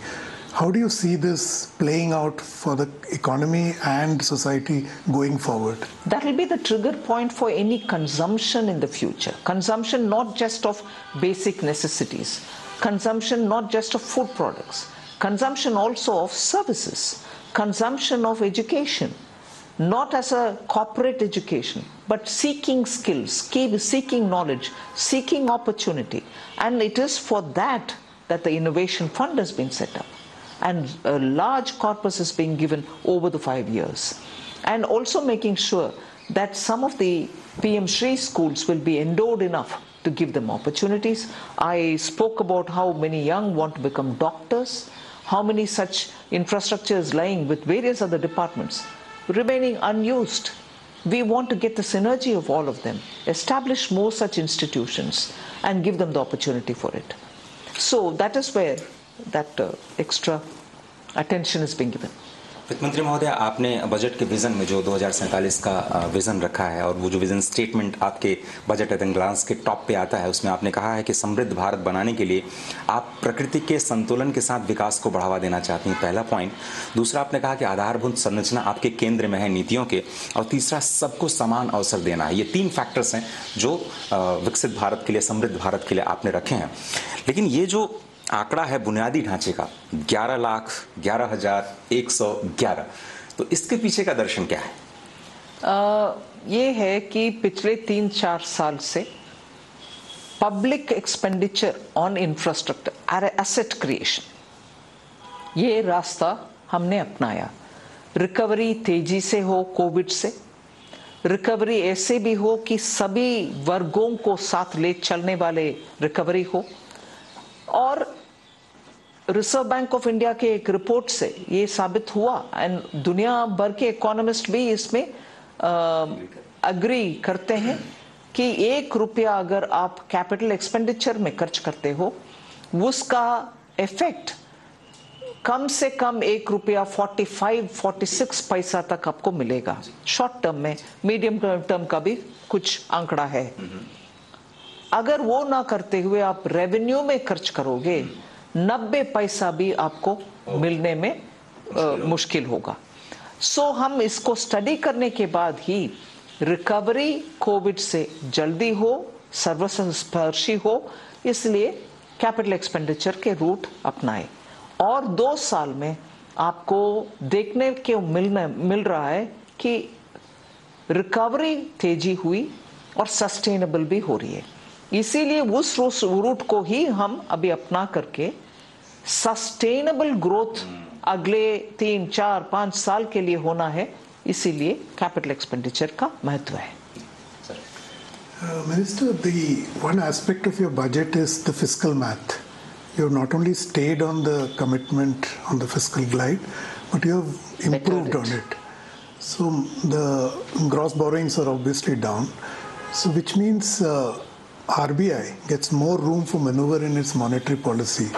How do you see this playing out for the economy and society going forward? That will be the trigger point for any consumption in the future. Consumption not just of basic necessities, consumption not just of food products, consumption also of services, consumption of education, not as a corporate education, but seeking skills, seeking knowledge, seeking opportunity. And it is for that the Innovation Fund has been set up. And a large corpus is being given over the 5 years. And also making sure that some of the PM Shri schools will be endowed enough to give them opportunities. I spoke about how many young want to become doctors, how many such infrastructure is lying with various other departments remaining unused. We want to get the synergy of all of them, establish more such institutions and give them the opportunity for it. So that is where that extra attention is being given. वित्त मंत्री महोदय, आपने budget के vision में जो 2047 का vision रखा है और वो जो विजन स्टेटमेंट आपके बजट एट ग्लांस के टॉप पे आता है, उसमें आपने कहा है कि समृद्ध भारत बनाने के लिए आप प्रकृति के संतुलन के साथ विकास को बढ़ावा देना चाहती हैं, पहला पॉइंट। दूसरा, आपने कहा कि आधारभूत संरचना आपके केंद्र में है नीतियों के, और तीसरा, सबको समान अवसर देना है। ये 3 फैक्टर्स हैं जो विकसित भारत के लिए, समृद्ध भारत के लिए आपने रखे हैं। लेकिन ये जो आंकड़ा है बुनियादी ढांचे का 11,11,111, तो इसके पीछे का दर्शन क्या है? ये है कि पिछले 3-4 साल से public expenditure on infrastructure, asset creation, ये रास्ता हमने अपनाया। रिकवरी तेजी से हो कोविड से, रिकवरी ऐसे भी हो कि सभी वर्गों को साथ ले चलने वाले रिकवरी हो, और रिजर्व बैंक ऑफ इंडिया के एक रिपोर्ट से ये साबित हुआ, एंड दुनिया भर के इकोनॉमिस्ट भी इसमें अग्री करते हैं कि 1 रुपया अगर आप कैपिटल एक्सपेंडिचर में खर्च करते हो, उसका इफेक्ट कम से कम 1 रुपया 45-46 पैसा तक आपको मिलेगा शॉर्ट टर्म में। मीडियम टर्म का भी कुछ आंकड़ा है। अगर वो ना करते हुए आप रेवेन्यू में खर्च करोगे, 90 पैसा भी आपको मिलने में मुश्किल होगा। सो हम इसको स्टडी करने के बाद ही रिकवरी कोविड से जल्दी हो, सर्वस्पर्शी हो, इसलिए कैपिटल एक्सपेंडिचर के रूट अपनाए। और 2 साल में आपको देखने के मिल रहा है कि रिकवरी तेजी हुई और सस्टेनेबल भी हो रही है। इसीलिए उस रूट को ही हम अभी अपना करके सस्टेनेबल ग्रोथ अगले 3, 4, 5 साल के लिए होना है, इसीलिए कैपिटल एक्सपेंडिचर का महत्व है। Minister, the one aspect of your budget is the fiscal math. You have not only stayed on the commitment on the fiscal glide, but you have improved on it. So the gross borrowings are obviously down. So which means RBI gets more room for maneuver in its monetary policy.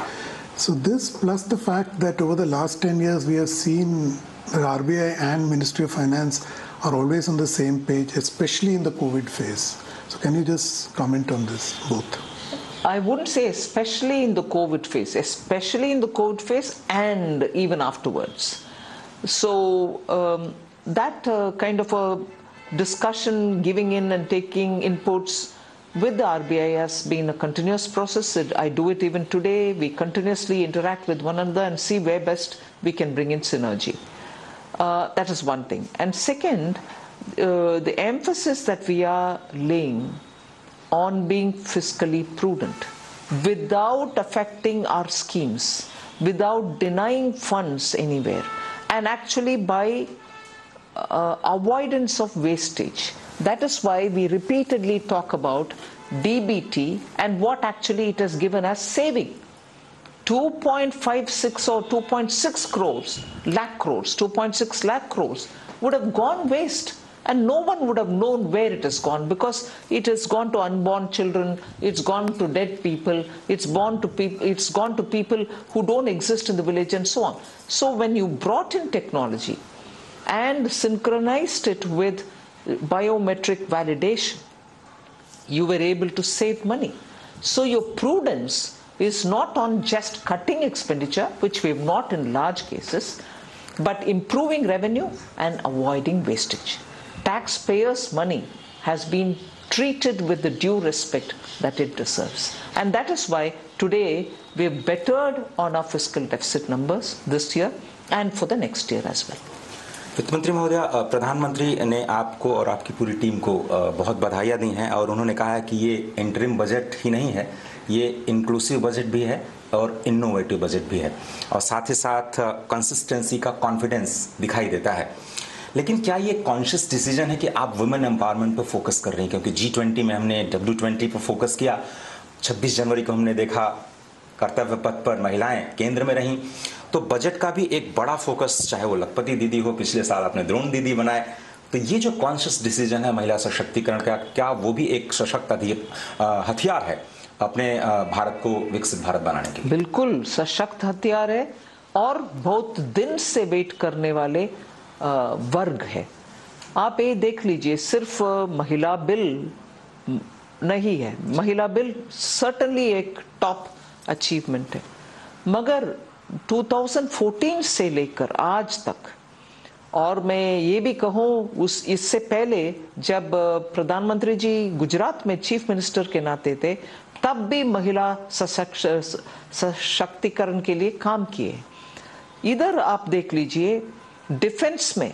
So this plus the fact that over the last 10 years we have seen the RBI and Ministry of Finance are always on the same page, especially in the COVID phase. So can you just comment on this both? I wouldn't say especially in the COVID phase, especially in the COVID phase and even afterwards. So that kind of a discussion, giving in and taking inputs with the RBI has been a continuous process. I do it even today. We continuously interact with one another and see where best we can bring in synergy. That is one thing. And second, the emphasis that we are laying on being fiscally prudent without affecting our schemes, without denying funds anywhere, and actually by avoidance of wastage. That is why we repeatedly talk about DBT and what actually it has given us saving. 2.56 or 2.6 lakh crores, 2.6 lakh crores would have gone waste. And no one would have known where it has gone, because it has gone to unborn children, it's gone to dead people, it's gone to people who don't exist in the village and so on. So when you brought in technology and synchronized it with biometric validation, you were able to save money. So your prudence is not on just cutting expenditure, which we have not in large cases, but improving revenue and avoiding wastage. Taxpayers' money has been treated with the due respect that it deserves. And that is why today we have bettered on our fiscal deficit numbers this year and for the next year as well. वित्त मंत्री महोदय, प्रधानमंत्री ने आपको और आपकी पूरी team को बहुत बधाइयाँ दी हैं और उन्होंने कहा है कि ये इंटरिम बजट ही नहीं है, ये इंक्लूसिव बजट भी है और इनोवेटिव बजट भी है, और साथ ही साथ कंसिस्टेंसी का कॉन्फिडेंस दिखाई देता है। लेकिन क्या ये कॉन्शियस डिसीजन है कि आप वुमेन एम्पावरमेंट पर फोकस कर रही हैं? क्योंकि G20 में हमने W20 पर फोकस किया, 26 जनवरी को हमने देखा कर्तव्य पथ पर महिलाएं केंद्र में रहीं, तो बजट का भी एक बड़ा फोकस, चाहे वो लखपति दीदी हो, पिछले साल आपने द्रोण दीदी बनाए, तो ये जो कॉन्शियस डिसीजन है महिला सशक्तिकरण का, क्या वो भी एक सशक्त हथियार है अपने भारत को विकसित भारत बनाने के लिए? बिल्कुल सशक्त हथियार है और बहुत दिन से वेट करने वाले वर्ग है। आप ये देख लीजिए, सिर्फ महिला बिल नहीं है, महिला बिल सर्टनली एक टॉप अचीवमेंट है, मगर 2014 से लेकर आज तक, और मैं ये भी कहूँ इससे पहले जब प्रधानमंत्री जी गुजरात में चीफ मिनिस्टर के नाते थे, तब भी महिला सशक्तिकरण के लिए काम किए। इधर आप देख लीजिए, डिफेंस में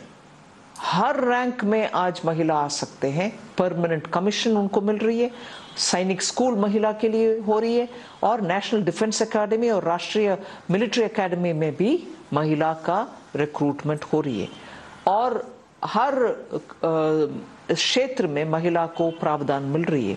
हर रैंक में आज महिला आ सकते हैं, परमानेंट कमीशन उनको मिल रही है, सैनिक स्कूल महिला के लिए हो रही है, और नेशनल डिफेंस एकेडमी और राष्ट्रीय मिलिट्री एकेडमी में भी महिला का रिक्रूटमेंट हो रही है, और हर क्षेत्र में महिला को प्रावधान मिल रही है।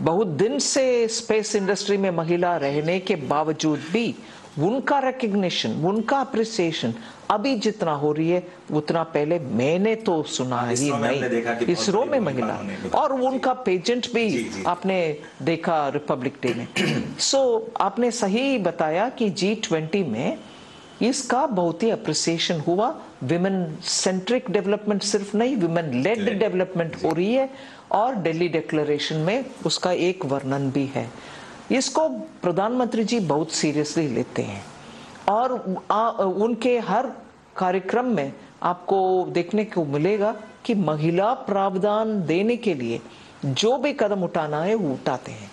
बहुत दिन से स्पेस इंडस्ट्री में महिला रहने के बावजूद भी उनका रिकग्निशन, उनका अप्रिसिएशन अभी जितना हो रही है उतना पहले मैंने तो सुना ही नहीं। इसरो में महिला और उनका पेजेंट भी आपने देखा रिपब्लिक डे में। सो आपने सही बताया कि G20 में इसका बहुत ही अप्रिसिएशन हुआ। विमेन सेंट्रिक डेवलपमेंट सिर्फ नहीं, विमेन लेड डेवलपमेंट हो रही है और दिल्ली डिक्लेरेशन में उसका एक वर्णन भी है। इसको प्रधानमंत्री जी बहुत सीरियसली लेते हैं और उनके हर कार्यक्रम में आपको देखने को मिलेगा कि महिला प्रावधान देने के लिए जो भी कदम उठाना है वो उठाते हैं।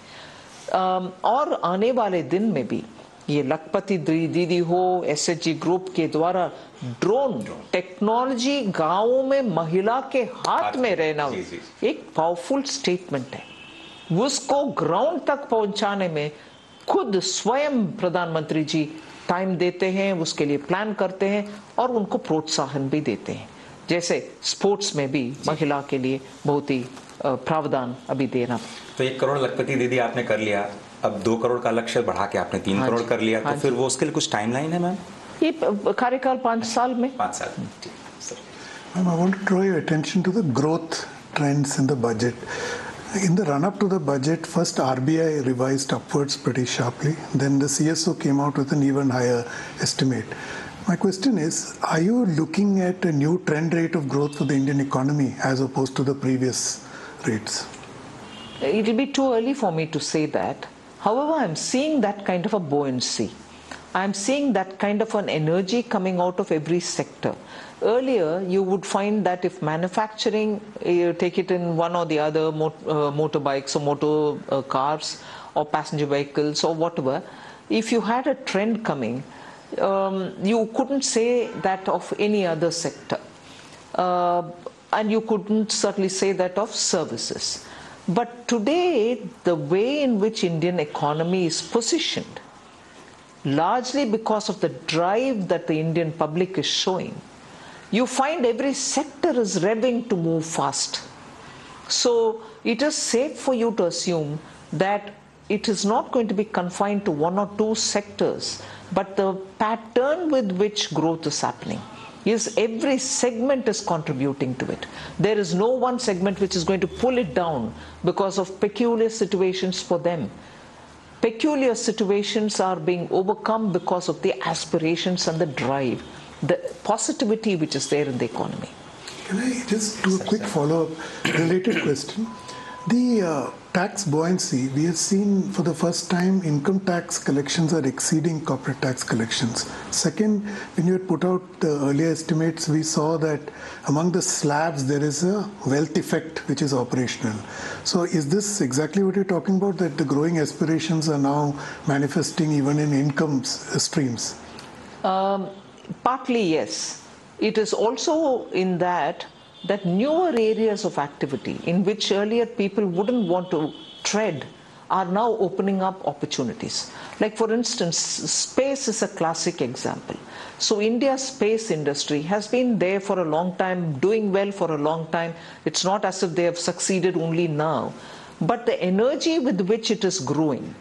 और आने वाले दिन में भी ये लखपति दीदी हो, SHG ग्रुप के द्वारा ड्रोन टेक्नोलॉजी गांवों में महिला के हाथ में रहना एक पावरफुल स्टेटमेंट है। उसको ग्राउंड तक पहुंचाने में खुद स्वयं प्रधानमंत्री जी टाइम देते हैं, उसके लिए प्लान करते हैं और उनको प्रोत्साहन भी देते हैं। जैसे स्पोर्ट्स में भी महिला के लिए बहुत ही प्रावधान अभी देना। तो 1 करोड़ लखपति दीदी आपने कर लिया, अब 2 करोड़ का लक्ष्य बढ़ा के आपने 3 करोड़ कर लिया, तो फिर वो उसके लिए कुछ टाइमलाइन है मैम? ये कार्यकाल 5 साल में। 5 साल। Ma'am, I want to draw your attention to the growth trends in the budget. In the run-up to the budget, first RBI revised upwards pretty sharply. Then the CSO came out with an even higher estimate. My question is, are you looking at a new trend rate of growth for the Indian economy as opposed to the previous rates? It will be too early for me to say that. However, I am seeing that kind of a buoyancy. I am seeing that kind of an energy coming out of every sector. Earlier, you would find that if manufacturing, you take it in one or the other, motorbikes or motor cars or passenger vehicles or whatever, if you had a trend coming, you couldn't say that of any other sector. And you couldn't certainly say that of services. But today, the way in which Indian economy is positioned, largely because of the drive that the Indian public is showing, you find every sector is revving to move fast. So it is safe for you to assume that it is not going to be confined to 1 or 2 sectors, but the pattern with which growth is happening is every segment is contributing to it. There is no one segment which is going to pull it down because of peculiar situations for them. Peculiar situations are being overcome because of the aspirations and the drive, the positivity which is there in the economy. Can I just do a quick follow-up related question? The tax buoyancy, we have seen for the first time income tax collections are exceeding corporate tax collections. Second, when you had put out the earlier estimates, we saw that among the slabs there is a wealth effect which is operational. So is this exactly what you're talking about, that the growing aspirations are now manifesting even in income streams? Partly yes. It is also in that newer areas of activity in which earlier people wouldn't want to tread are now opening up opportunities. Like for instance, space is a classic example. So India's space industry has been there for a long time, doing well for a long time. It's not as if they have succeeded only now, but the energy with which it is growing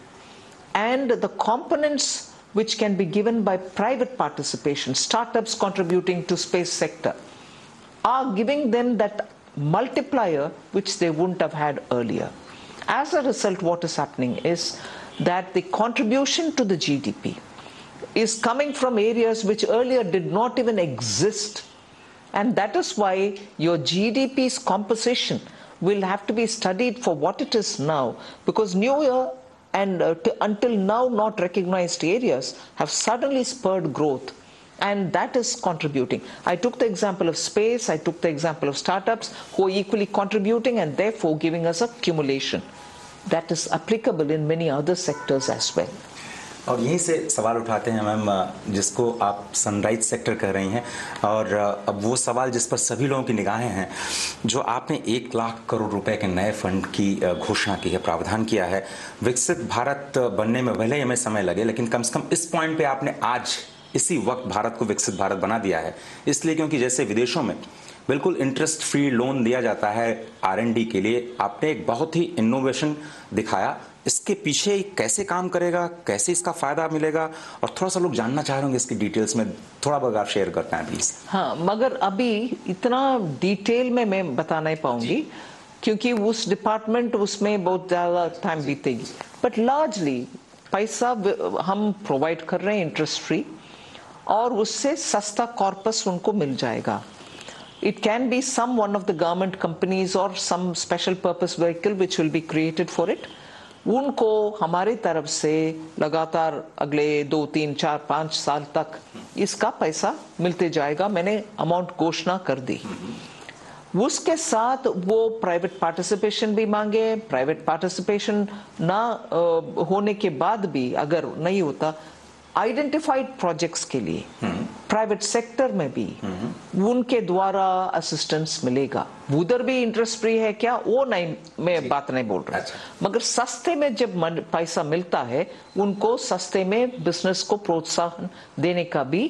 and the components which can be given by private participation, startups contributing to space sector, are giving them that multiplier which they wouldn't have had earlier. As a result, what is happening is that the contribution to the GDP is coming from areas which earlier did not even exist. And that is why your GDP's composition will have to be studied for what it is now, because newer and until now not recognized areas have suddenly spurred growth, and that is contributing. I took the example of space, I took the example of startups who are equally contributing and therefore giving us accumulation. That is applicable in many other sectors as well. और यहीं से सवाल उठाते हैं ma'am, जिसको आप sunrise sector कह रही हैं, और अब वो सवाल जिस पर सभी लोगों की निगाहें हैं, जो आपने 1 लाख करोड़ रुपए के नए फंड की घोषणा की है, प्रावधान किया है। विकसित भारत बनने में भले ही हमें समय लगे, लेकिन कम से कम इस पॉइंट पे आपने आज इसी वक्त भारत को विकसित भारत बना दिया है। इसलिए क्योंकि जैसे विदेशों में बिल्कुल इंटरेस्ट फ्री लोन दिया जाता है R&D के लिए। आपने एक बहुत ही इनोवेशन दिखाया, इसके पीछे कैसे काम करेगा, कैसे इसका फायदा मिलेगा, और थोड़ा सा लोग जानना चाह रहे होंगे इसकी डिटेल्स में, थोड़ा बहुत आप शेयर करते हैं प्लीज। हाँ, मगर अभी इतना डिटेल में मैं बता नहीं पाऊंगी क्योंकि उस डिपार्टमेंट उसमें बहुत ज़्यादा टाइम बीतेगी, बट लार्जली पैसा हम प्रोवाइड कर रहे हैं इंटरेस्ट फ्री, और उससे सस्ता कॉर्पस उनको मिल जाएगा। It can be some one of the government companies or some special purpose vehicle which will be created for it. उनको हमारी तरफ से लगातार अगले 2, 3, 4, 5 साल तक इसका पैसा मिलते जाएगा। मैंने अमाउंट घोषणा कर दी। उसके साथ वो प्राइवेट पार्टिसिपेशन भी मांगे। प्राइवेट पार्टिसिपेशन ना होने के बाद भी अगर नहीं होता, आइडेंटिफाइड प्रोजेक्ट्स के लिए प्राइवेट सेक्टर में भी उनके द्वारा असिस्टेंस मिलेगा। उधर भी इंटरेस्ट फ्री है क्या, वो नहीं, मैं बात नहीं बोल रहा। मगर सस्ते में जब पैसा मिलता है, उनको सस्ते में बिजनेस को प्रोत्साहन देने का भी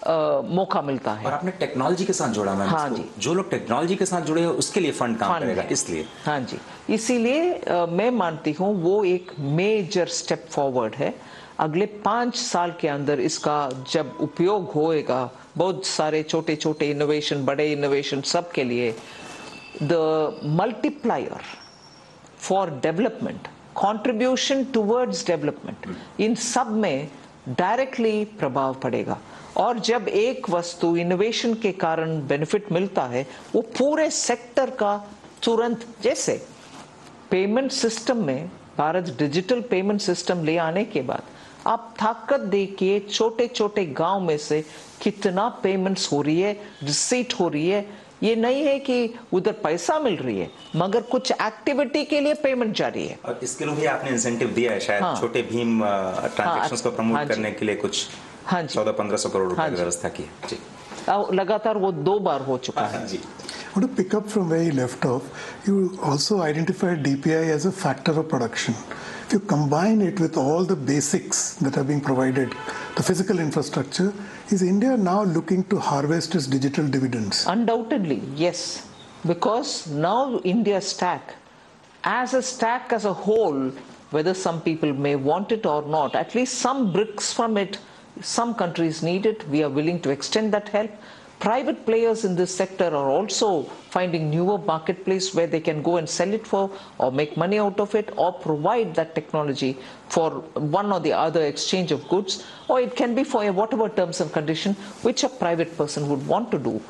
मौका मिलता है। और आपने टेक्नोलॉजी के साथ जोड़ा मैम। हाँ जी, जो लोग टेक्नोलॉजी के साथ जुड़े हैं उसके लिए फंड काम करेगा, इसलिए। हाँ जी, इसीलिए मैं मानती हूँ वो एक मेजर स्टेप फॉरवर्ड है। अगले 5 साल के अंदर इसका जब उपयोग होएगा, बहुत सारे छोटे छोटे इनोवेशन, बड़े इनोवेशन, सब के लिए the multiplier for development, contribution towards development, इन सब में डायरेक्टली प्रभाव पड़ेगा। और जब एक वस्तु इनोवेशन के कारण बेनिफिट मिलता है, वो पूरे सेक्टर का तुरंत, जैसे पेमेंट सिस्टम में भारत डिजिटल पेमेंट सिस्टम ले आने के बाद आप ताकत देखिए, छोटे छोटे गांव में से कितना पेमेंट्स हो रही है, रिसीट हो रही है। ये नहीं है कि उधर पैसा मिल रही है, मगर कुछ एक्टिविटी के लिए पेमेंट जारी है। और इसके लिए भी आपने इंसेंटिव दिया है शायद। हाँ, छोटे भीम ट्रांजैक्शंस को प्रमोट करने के लिए कुछ 1400-1500 करोड़ रुपए की व्यवस्था की जी। लगातार वो 2 बार हो चुका है जी। I want to pick up from where you left off. You also identified DPI as a factor of production. If you combine it with all the basics that are being provided, the physical infrastructure, is India now looking to harvest its digital dividends? Undoubtedly, yes. Because now India stack as a whole, whether some people may want it or not, at least some bricks from it, some countries need it. We are willing to extend that help. Private players in this sector are also finding newer marketplace where they can go and sell it for, or make money out of it, or provide that technology for one or the other exchange of goods, or it can be for whatever terms and condition which a private person would want to do.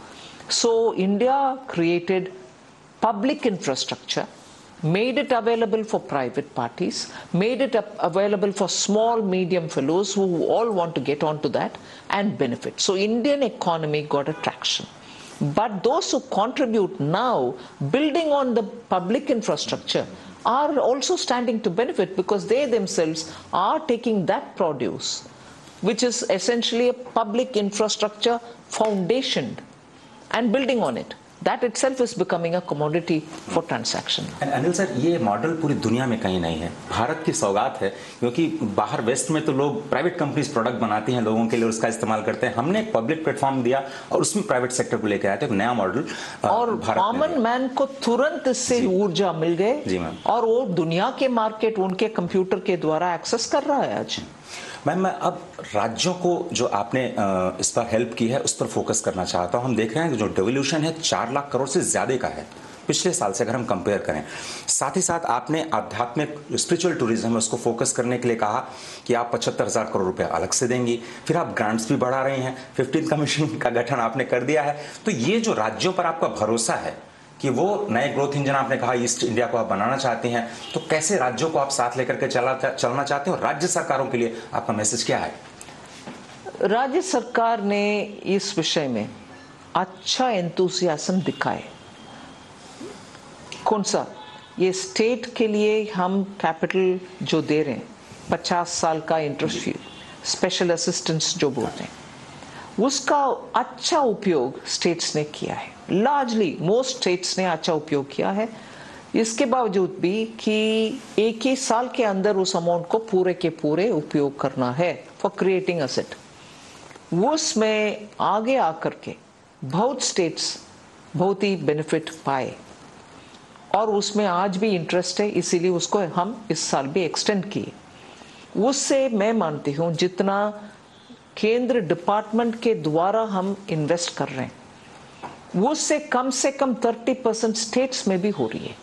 So India created public infrastructure, made it available for private parties, made it available for small, medium fellows who all want to get onto that and benefit. So Indian economy got a traction. But those who contribute now, building on the public infrastructure, are also standing to benefit because they themselves are taking that produce, which is essentially a public infrastructure foundation, and building on it. That itself is becoming a commodity for transaction. Anil sir, ये model पूरी दुनिया में कहीं नहीं है, भारत की सौगात है, क्योंकि बाहर वेस्ट में तो लोग प्राइवेट कंपनीज प्रोडक्ट बनाती हैं, लोगों के लिए उसका इस्तेमाल करते हैं। हमने एक पब्लिक प्लेटफॉर्म दिया और उसमें प्राइवेट सेक्टर को लेकर आए थे, एक नया मॉडल। और कॉमन मैन को तुरंत इससे ऊर्जा मिल गए जी मैम, और वो दुनिया के मार्केट उनके कंप्यूटर के द्वारा एक्सेस कर रहा है आज। मैम, मैं अब राज्यों को जो आपने इस पर हेल्प की है उस पर फोकस करना चाहता हूं। हम देख रहे हैं कि जो डेवोल्यूशन है 4 लाख करोड़ से ज्यादा का है पिछले साल से, अगर हम कंपेयर करें। साथ ही साथ आपने आध्यात्मिक स्पिरिचुअल टूरिज्म है उसको फोकस करने के लिए कहा कि आप 75,000 करोड़ रुपए अलग से देंगी। फिर आप ग्रांट्स भी बढ़ा रहे हैं, 15th कमीशन का गठन आपने कर दिया है। तो ये जो राज्यों पर आपका भरोसा है कि वो नए ग्रोथ इंजन आपने कहा ईस्ट इंडिया को आप बनाना चाहते हैं, तो कैसे राज्यों को आप साथ लेकर के चलना चाहते हैं, और राज्य सरकारों के लिए आपका मैसेज क्या है? राज्य सरकार ने इस विषय में अच्छा एंथुसियाज्म दिखाए। कौन सा? ये स्टेट के लिए हम कैपिटल जो दे रहे हैं, 50 साल का इंटरेस्ट फ्री स्पेशल असिस्टेंस जो बोलते हैं, उसका अच्छा उपयोग स्टेट्स ने किया है। लार्जली मोस्ट स्टेट्स ने अच्छा उपयोग किया है। इसके बावजूद भी कि एक ही साल के अंदर उस अमाउंट को पूरे के पूरे उपयोग करना है फॉर क्रिएटिंग असेट, उसमें आगे आकर के बहुत स्टेट्स बहुत ही बेनिफिट पाए और उसमें आज भी इंटरेस्ट है, इसीलिए उसको हम इस साल भी एक्सटेंड किए। उससे मैं मानती हूँ जितना केंद्र डिपार्टमेंट के द्वारा हम इन्वेस्ट कर रहे हैं उससे कम 30% स्टेट्स में भी हो रही है।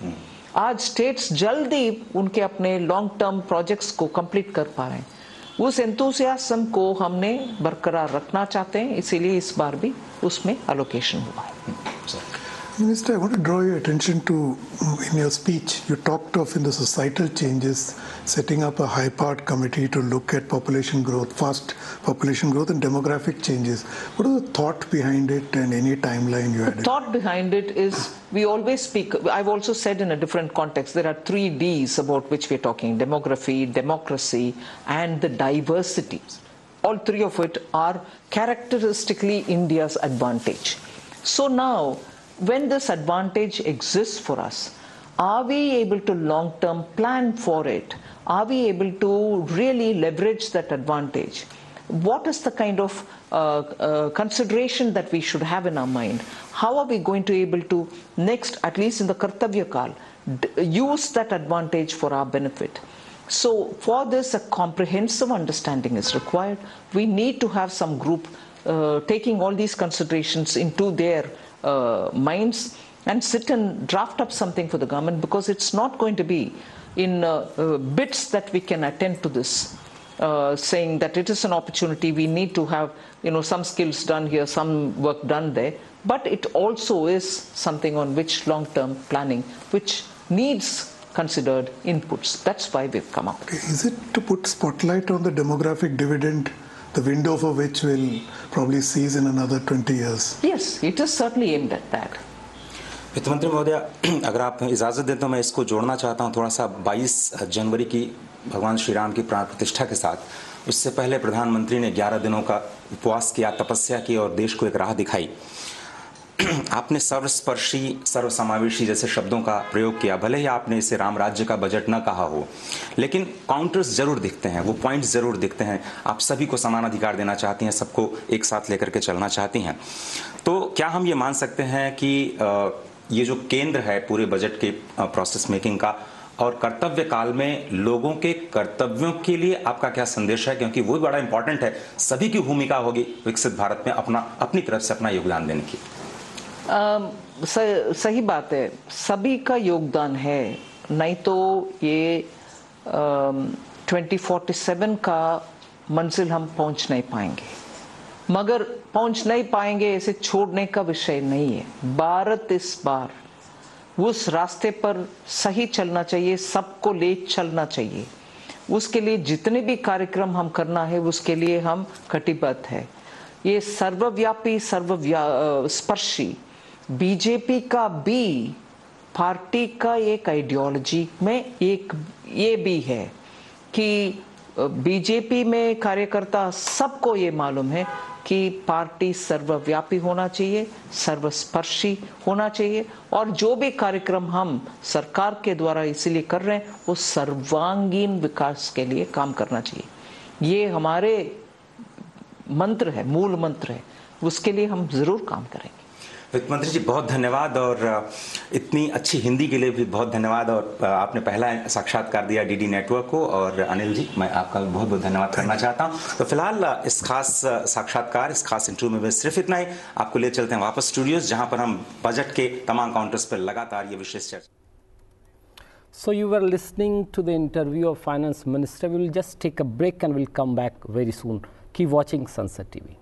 आज स्टेट्स जल्दी उनके अपने लॉन्ग टर्म प्रोजेक्ट्स को कंप्लीट कर पा रहे हैं। उस एंथुसियाज्म को हमने बरकरार रखना चाहते हैं, इसीलिए इस बार भी उसमें एलोकेशन हुआ है। Minister, I want to draw your attention to, in your speech, you talked of in the societal changes, setting up a high-part committee to look at population growth, fast population growth and demographic changes. What is the thought behind it and any timeline you had? The thought behind it is, we always speak, I've also said in a different context, there are 3 Ds about which we're talking: demography, democracy, and the diversity. All 3 of it are characteristically India's advantage. So now, when this advantage exists for us, are we able to long-term plan for it? Are we able to really leverage that advantage? What is the kind of consideration that we should have in our mind? How are we going to able to next, at least in the Kartavya Kal, use that advantage for our benefit? So for this, a comprehensive understanding is required. We need to have some group taking all these considerations into their minds and sit and draft up something for the government, because it's not going to be in bits that we can attend to this, saying that it is an opportunity, we need to have some skills done here, some work done there, but it also is something on which long-term planning, which needs considered inputs. That's why we've come up. Okay. Is it to put spotlight on the demographic dividend, the window for which will probably cease in another 20 years? Yes, it is certainly aimed at that. वित्त मंत्री महोदय, अगर आप इजाज़त दें तो मैं इसको जोड़ना चाहता हूं थोड़ा सा। 22 जनवरी की भगवान श्री राम की प्राण प्रतिष्ठा के साथ, उससे पहले प्रधानमंत्री ने 11 दिनों का उपवास किया, तपस्या की और देश को एक राह दिखाई। आपने सर्वस्पर्शी, सर्वसमावेशी जैसे शब्दों का प्रयोग किया। भले ही आपने इसे राम राज्य का बजट न कहा हो, लेकिन काउंटर्स जरूर दिखते हैं, वो पॉइंट्स जरूर दिखते हैं। आप सभी को समान अधिकार देना चाहती हैं, सबको एक साथ लेकर के चलना चाहती हैं। तो क्या हम ये मान सकते हैं कि ये जो केंद्र है पूरे बजट के प्रोसेस मेकिंग का, और कर्तव्य काल में लोगों के कर्तव्यों के लिए आपका क्या संदेश है? क्योंकि वो बड़ा इंपॉर्टेंट है, सभी की भूमिका होगी विकसित भारत में अपनी तरफ से अपना योगदान देने की। सही बात है, सभी का योगदान है, नहीं तो ये 2047 का मंजिल हम पहुंच नहीं पाएंगे। मगर पहुंच नहीं पाएंगे ऐसे छोड़ने का विषय नहीं है। भारत इस बार उस रास्ते पर सही चलना चाहिए, सबको ले चलना चाहिए। उसके लिए जितने भी कार्यक्रम हम करना है, उसके लिए हम कटिबद्ध है। ये सर्वव्यापी, सर्वस्पर्शी बीजेपी का भी, पार्टी का एक आइडियोलॉजी में एक ये भी है कि बीजेपी में कार्यकर्ता सबको ये मालूम है कि पार्टी सर्वव्यापी होना चाहिए, सर्वस्पर्शी होना चाहिए, और जो भी कार्यक्रम हम सरकार के द्वारा इसीलिए कर रहे हैं वो सर्वांगीण विकास के लिए काम करना चाहिए। ये हमारे मंत्र है, मूल मंत्र है, उसके लिए हम जरूर काम करेंगे। वित्त मंत्री जी, बहुत धन्यवाद, और इतनी अच्छी हिंदी के लिए भी बहुत धन्यवाद। और आपने पहला साक्षात्कार दिया डीडी नेटवर्क को, और अनिल जी, मैं आपका बहुत बहुत धन्यवाद करना चाहता हूं। तो फिलहाल इस खास साक्षात्कार, इस खास इंटरव्यू में सिर्फ इतना ही। आपको ले चलते हैं वापस स्टूडियोज, जहां पर हम बजट के तमाम काउंटर्स पर लगातार ये विशेष चर्चा। So you were listening to the interview of Finance Minister. We will just take a break and we'll come back very soon. Keep watching Sunset TV.